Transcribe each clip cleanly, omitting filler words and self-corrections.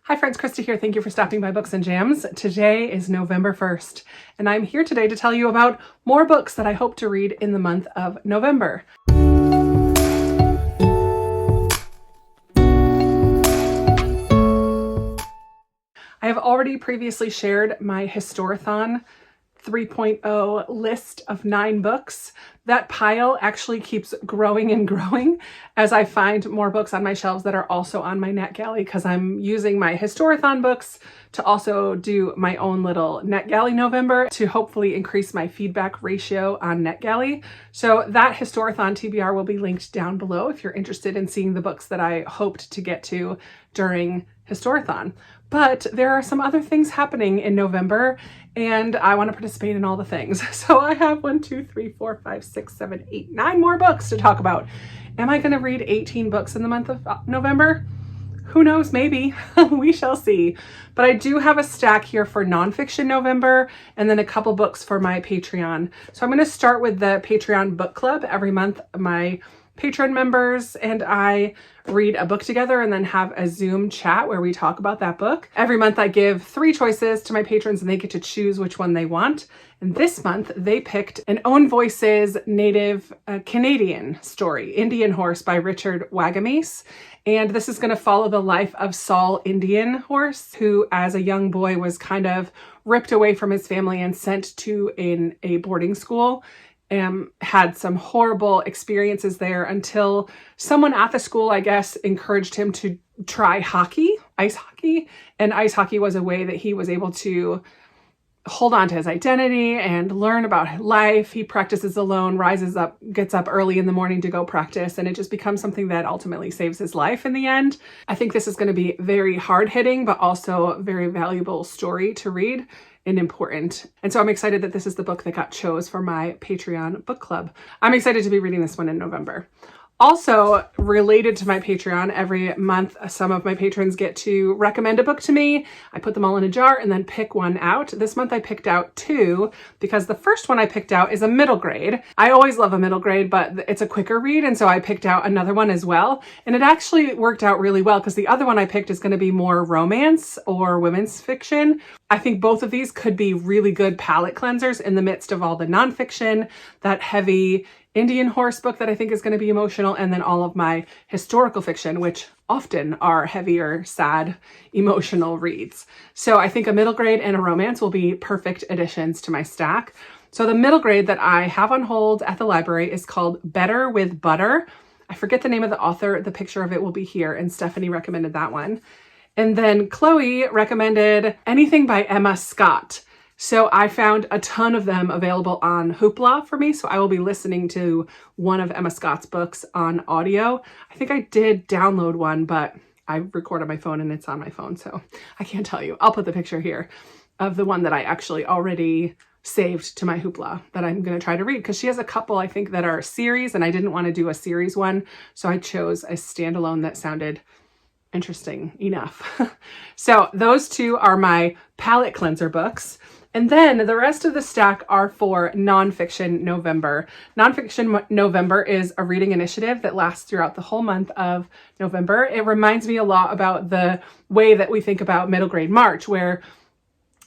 Hi friends, Krista here. Thank you for stopping by Books and Jams. Today is November 1st, and I'm here today to tell you about more books that I hope to read in the month of November. I have already previously shared my Historathon 3.0 list of 9 books. That pile actually keeps growing and growing as I find more books on my shelves that are also on my NetGalley, because I'm using my Historathon books to also do my own little NetGalley November to hopefully increase my feedback ratio on NetGalley. So that Historathon TBR will be linked down below if you're interested in seeing the books that I hoped to get to during Historathon. But there are some other things happening in November, and I want to participate in all the things. So I have 9 more books to talk about. Am I going to read 18 books in the month of November? Who knows? Maybe. We shall see. But I do have a stack here for Nonfiction November and then a couple books for my Patreon. So I'm going to start with the Patreon book club. Every month, my Patron members and I read a book together and then have a Zoom chat where we talk about that book. Every month I give 3 choices to my patrons and they get to choose which one they want. And this month they picked an Own Voices native Canadian story, Indian Horse by Richard Wagamese. And this is going to follow the life of Saul Indian Horse, who as a young boy was kind of ripped away from his family and sent to a boarding school. Had some horrible experiences there until someone at the school, I guess, encouraged him to try hockey, ice hockey. And ice hockey was a way that he was able to hold on to his identity and learn about life. He practices alone, rises up, gets up early in the morning to go practice, and it just becomes something that ultimately saves his life in the end. I think this is going to be very hard-hitting, but also a very valuable story to read and important. And so I'm excited that this is the book that got chose for my Patreon book club. I'm excited to be reading this one in November. Also related to my Patreon, every month some of my patrons get to recommend a book to me. I put them all in a jar and then pick one out. This month I picked out 2 because the first one I picked out is a middle grade. I always love a middle grade, but it's a quicker read, and so I picked out another one as well. And it actually worked out really well because the other one I picked is going to be more romance or women's fiction. I think both of these could be really good palate cleansers in the midst of all the nonfiction, that heavy Indian Horse book that I think is going to be emotional, and then all of my historical fiction, which often are heavier, sad, emotional reads. So I think a middle grade and a romance will be perfect additions to my stack. So the middle grade that I have on hold at the library is called Better with Butter. I forget the name of the author. The picture of it will be here, and Stephanie recommended that one. And then Chloe recommended anything by Emma Scott. So I found a ton of them available on Hoopla for me. So I will be listening to one of Emma Scott's books on audio. I think I did download one, but I record on my phone and it's on my phone. So I can't tell you. I'll put the picture here of the one that I actually already saved to my Hoopla that I'm going to try to read, because she has a couple, I think, that are series, and I didn't want to do a series one. So I chose a standalone that sounded interesting enough. So those 2 are my palate cleanser books. And then the rest of the stack are for Nonfiction November. Nonfiction November is a reading initiative that lasts throughout the whole month of November. It reminds me a lot about the way that we think about middle grade March, where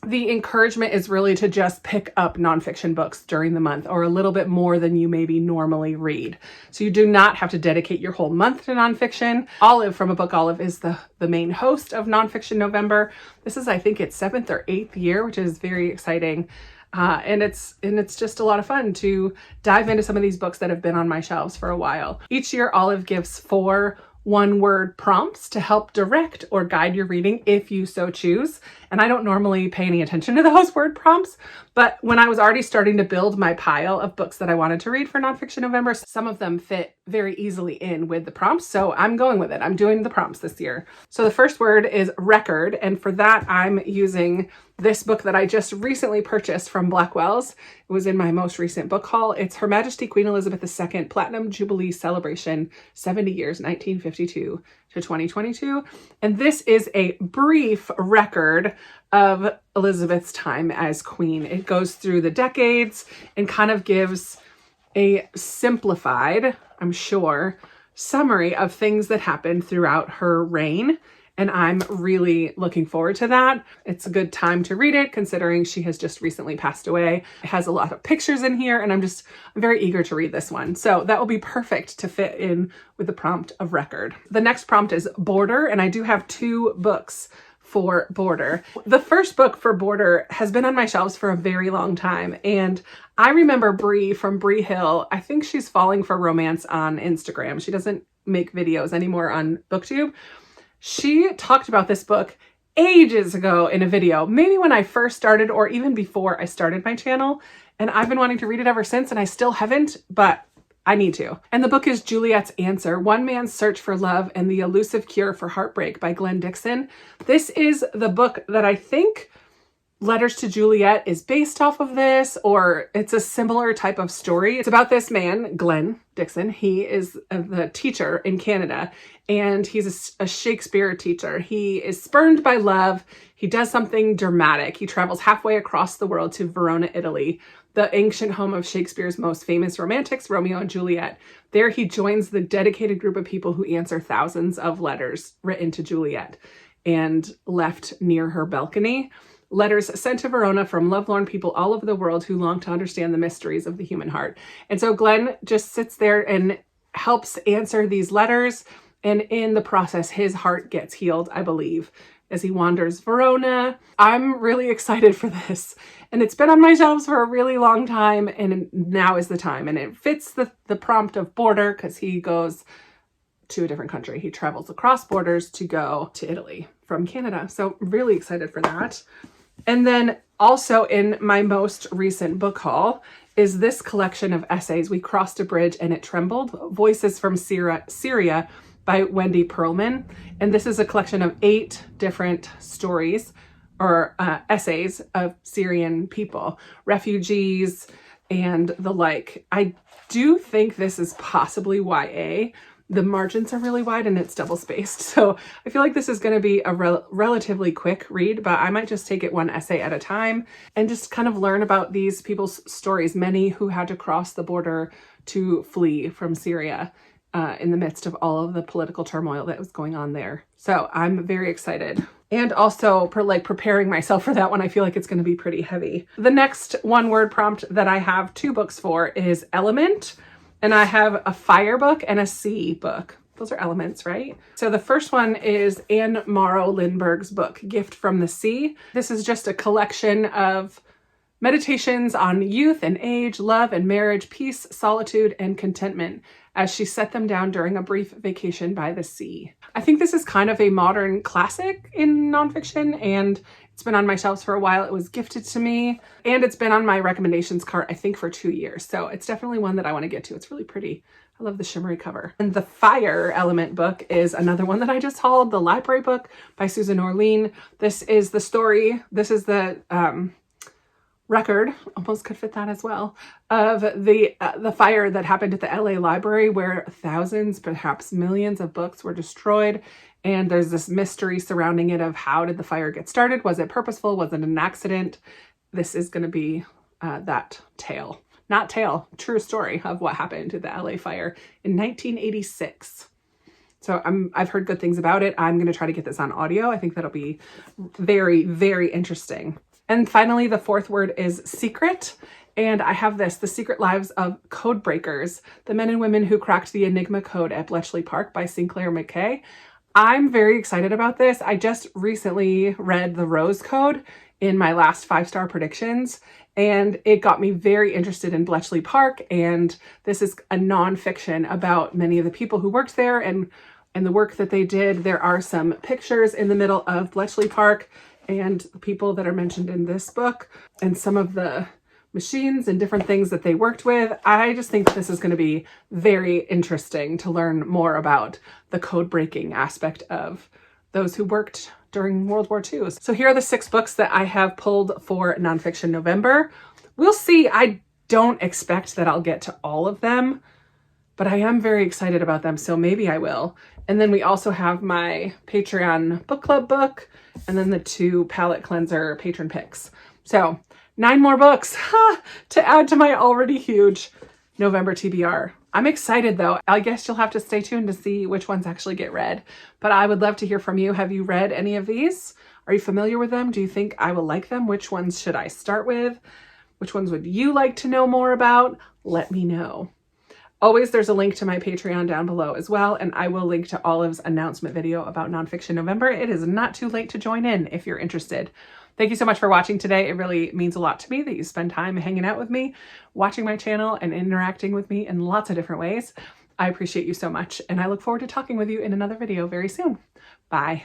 the encouragement is really to just pick up nonfiction books during the month, or a little bit more than you maybe normally read. So you do not have to dedicate your whole month to nonfiction. Olive from A Book Olive is the main host of Nonfiction November. This is, I think, its 7th or 8th year, which is very exciting. And it's just a lot of fun to dive into some of these books that have been on my shelves for a while. Each year, Olive gives 4 one-word prompts to help direct or guide your reading if you so choose. And I don't normally pay any attention to those word prompts, but when I was already starting to build my pile of books that I wanted to read for Nonfiction November, some of them fit very easily in with the prompts. So I'm going with it. I'm doing the prompts this year. So the first word is record. And for that, I'm using this book that I just recently purchased from Blackwell's. It was in my most recent book haul. It's Her Majesty Queen Elizabeth II Platinum Jubilee Celebration, 70 years, 1952 to 2022. And this is a brief record of Elizabeth's time as queen. It goes through the decades and kind of gives a simplified, I'm sure, summary of things that happened throughout her reign and I'm really looking forward to that. It's a good time to read it considering she has just recently passed away. It has a lot of pictures in here, and I'm very eager to read this one. So that will be perfect to fit in with the prompt of record. The next prompt is border, and I do have 2 books for border. The first book for border has been on my shelves for a very long time, and I remember Bree from Bree Hill. I think she's Falling for Romance on Instagram. She doesn't make videos anymore on BookTube. She talked about this book ages ago in a video, maybe when I first started or even before I started my channel, and I've been wanting to read it ever since, and I still haven't, but I need to. And the book is Juliet's Answer, One Man's Search for Love and the Elusive Cure for Heartbreak by Glenn Dixon. This is the book that I think Letters to Juliet is based off of this, or it's a similar type of story. It's about this man, Glenn Dixon. He is the teacher in Canada, and he's a Shakespeare teacher. He is spurned by love. He does something dramatic. He travels halfway across the world to Verona, Italy, the ancient home of Shakespeare's most famous romantics, Romeo and Juliet. There he joins the dedicated group of people who answer thousands of letters written to Juliet and left near her balcony. Letters sent to Verona from lovelorn people all over the world who long to understand the mysteries of the human heart. And so Glenn just sits there and helps answer these letters. And in the process, his heart gets healed, I believe, as he wanders Verona. I'm really excited for this. And it's been on my shelves for a really long time, and now is the time. And it fits the prompt of border because he goes to a different country. He travels across borders to go to Italy from Canada. So really excited for that. And then also in my most recent book haul is this collection of essays, We Crossed a Bridge and It Trembled, Voices from Syria by Wendy Perlman. And this is a collection of 8 different stories or essays of Syrian people, refugees, and the like. I do think this is possibly YA. The margins are really wide and it's double spaced. So I feel like this is going to be a relatively quick read, but I might just take it one essay at a time and just kind of learn about these people's stories, many who had to cross the border to flee from Syria in the midst of all of the political turmoil that was going on there. So I'm very excited. And also preparing myself for that one, I feel like it's going to be pretty heavy. The next one-word prompt that I have 2 books for is Element. And I have a fire book and a sea book. Those are elements, right? So the first one is Anne Morrow Lindbergh's book, Gift from the Sea. This is just a collection of meditations on youth and age, love and marriage, peace, solitude, and contentment as she set them down during a brief vacation by the sea. I think this is kind of a modern classic in nonfiction, and it's been on my shelves for a while. It was gifted to me, and it's been on my recommendations cart, I think, for 2 years. So it's definitely one that I want to get to. It's really pretty. I love the shimmery cover. And the Fire Element book is another one that I just hauled, the library book by Susan Orlean. This is the story. This is the record, almost could fit that as well, of the fire that happened at the LA library where thousands, perhaps millions of books were destroyed. And there's this mystery surrounding it of how did the fire get started? Was it purposeful? Was it an accident? This is going to be that tale. Not tale, true story of what happened to the LA fire in 1986. So I've heard good things about it. I'm going to try to get this on audio. I think that'll be very, very interesting. And finally, the 4th word is secret. And I have this, The Secret Lives of Code Breakers, the men and women who cracked the Enigma code at Bletchley Park by Sinclair McKay. I'm very excited about this. I just recently read The Rose Code in my last 5-star predictions, and it got me very interested in Bletchley Park. And this is a nonfiction about many of the people who worked there and the work that they did. There are some pictures in the middle of Bletchley Park and the people that are mentioned in this book and some of the machines and different things that they worked with. I just think this is going to be very interesting to learn more about the code breaking aspect of those who worked during World War II. So here are the 6 books that I have pulled for Nonfiction November. We'll see. I don't expect that I'll get to all of them, but I am very excited about them, so maybe I will. And then we also have my Patreon book club book, and then the 2 palette cleanser patron picks. So 9 more books to add to my already huge November TBR. I'm excited though. I guess you'll have to stay tuned to see which ones actually get read, but I would love to hear from you. Have you read any of these? Are you familiar with them? Do you think I will like them? Which ones should I start with? Which ones would you like to know more about? Let me know. Always, there's a link to my Patreon down below as well, and I will link to Olive's announcement video about Nonfiction November. It is not too late to join in if you're interested. Thank you so much for watching today. It really means a lot to me that you spend time hanging out with me, watching my channel, and interacting with me in lots of different ways. I appreciate you so much, and I look forward to talking with you in another video very soon. Bye.